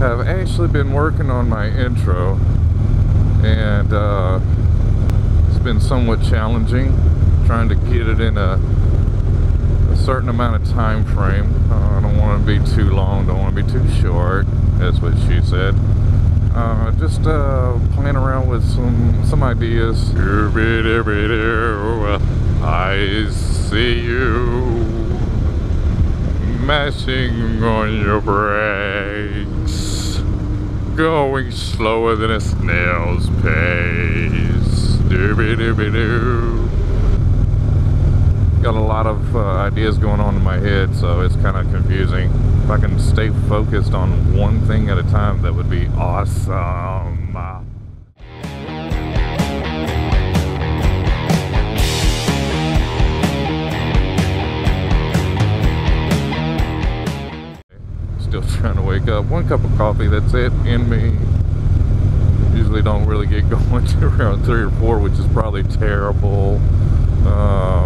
have actually been working on my intro, and it's been somewhat challenging trying to get it in a certain amount of time frame. I don't want to be too long, don't want to be too short. That's what she said. Just playing around with some ideas. I see you mashing on your brakes, going slower than a snail's pace. Dooby-dooby-doo. Got a lot of ideas going on in my head, so it's kind of confusing. If I can stay focused on one thing at a time, that would be awesome. Still trying to wake up. 1 cup of coffee, that's it, in me. Usually don't really get going to around 3 or 4, which is probably terrible.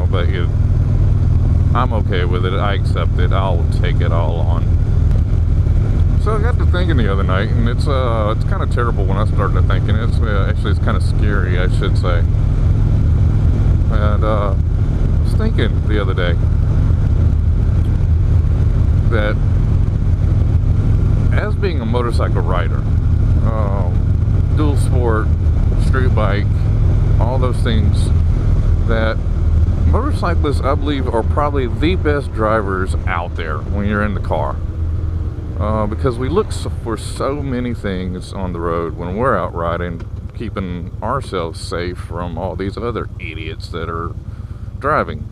But I'm okay with it. I accept it. I'll take it all on. So I got to thinking the other night, and it's kind of terrible when I started thinking. It's actually it's kind of scary, I should say. And I was thinking the other day that as being a motorcycle rider, dual sport, street bike, all those things, that motorcyclists, I believe, are probably the best drivers out there when you're in the car, because we look for so many things on the road when we're out riding, keeping ourselves safe from all these other idiots that are driving,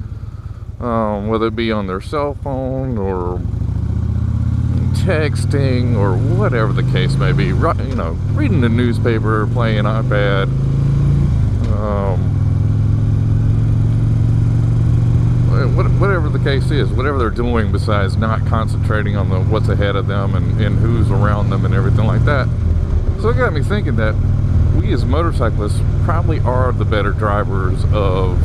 whether it be on their cell phone or texting or whatever the case may be. You know, reading the newspaper, playing iPad, whatever the case is, whatever they're doing besides not concentrating on what's ahead of them and who's around them and everything like that. So it got me thinking that we as motorcyclists probably are the better drivers of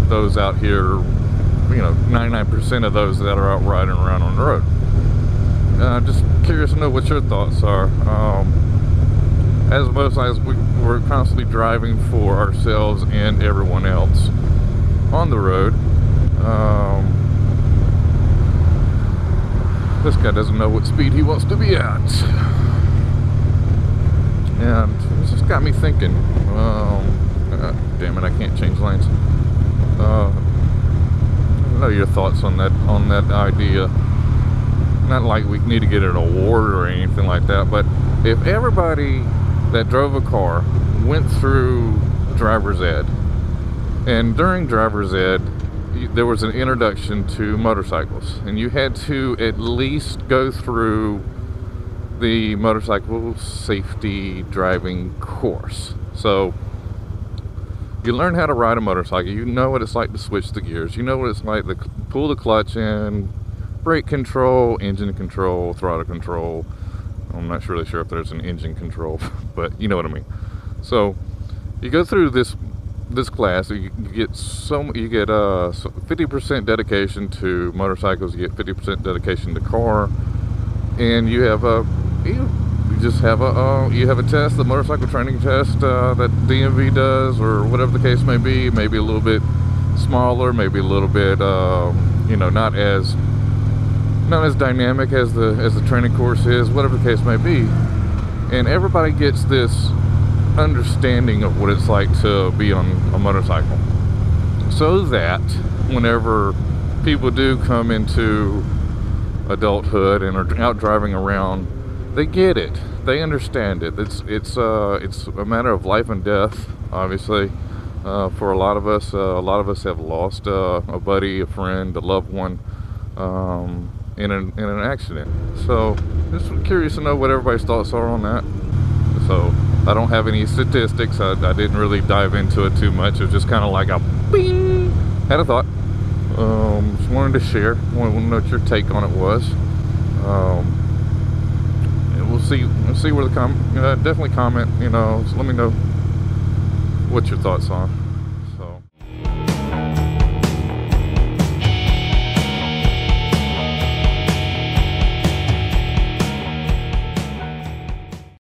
those out here, you know, 99% of those that are out riding around on the road. Just curious to know what your thoughts are. As motorcyclists, we're constantly driving for ourselves and everyone else on the road. This guy doesn't know what speed he wants to be at, and it's just got me thinking. Damn it, I can't change lanes. I know your thoughts on that idea. Not like we need to get an award or anything like that, but if everybody that drove a car went through driver's ed, and during driver's ed there was an introduction to motorcycles, and you had to at least go through the motorcycle safety driving course. So you learn how to ride a motorcycle, you know what it's like to switch the gears, you know what it's like to pull the clutch in, brake control, engine control, throttle control. I'm not really sure if there's an engine control, but you know what I mean. So you go through this class, you get 50% dedication to motorcycles, you get 50% dedication to car, and you have a test, the motorcycle training test that DMV does, or whatever the case may be. Maybe a little bit smaller, maybe a little bit you know, not as dynamic as the training course is, whatever the case may be. And everybody gets this understanding of what it's like to be on a motorcycle, so that whenever people do come into adulthood and are out driving around, they get it, they understand it. It's a matter of life and death, obviously. For a lot of us have lost a buddy, a friend, a loved one, in an accident. So just curious to know what everybody's thoughts are on that. So I don't have any statistics. I didn't really dive into it too much. It was just kind of like a bing. Had a thought. Just wanted to share. Wanted to know what your take on it was. And we'll see where the definitely comment. You know, so let me know what your thoughts are.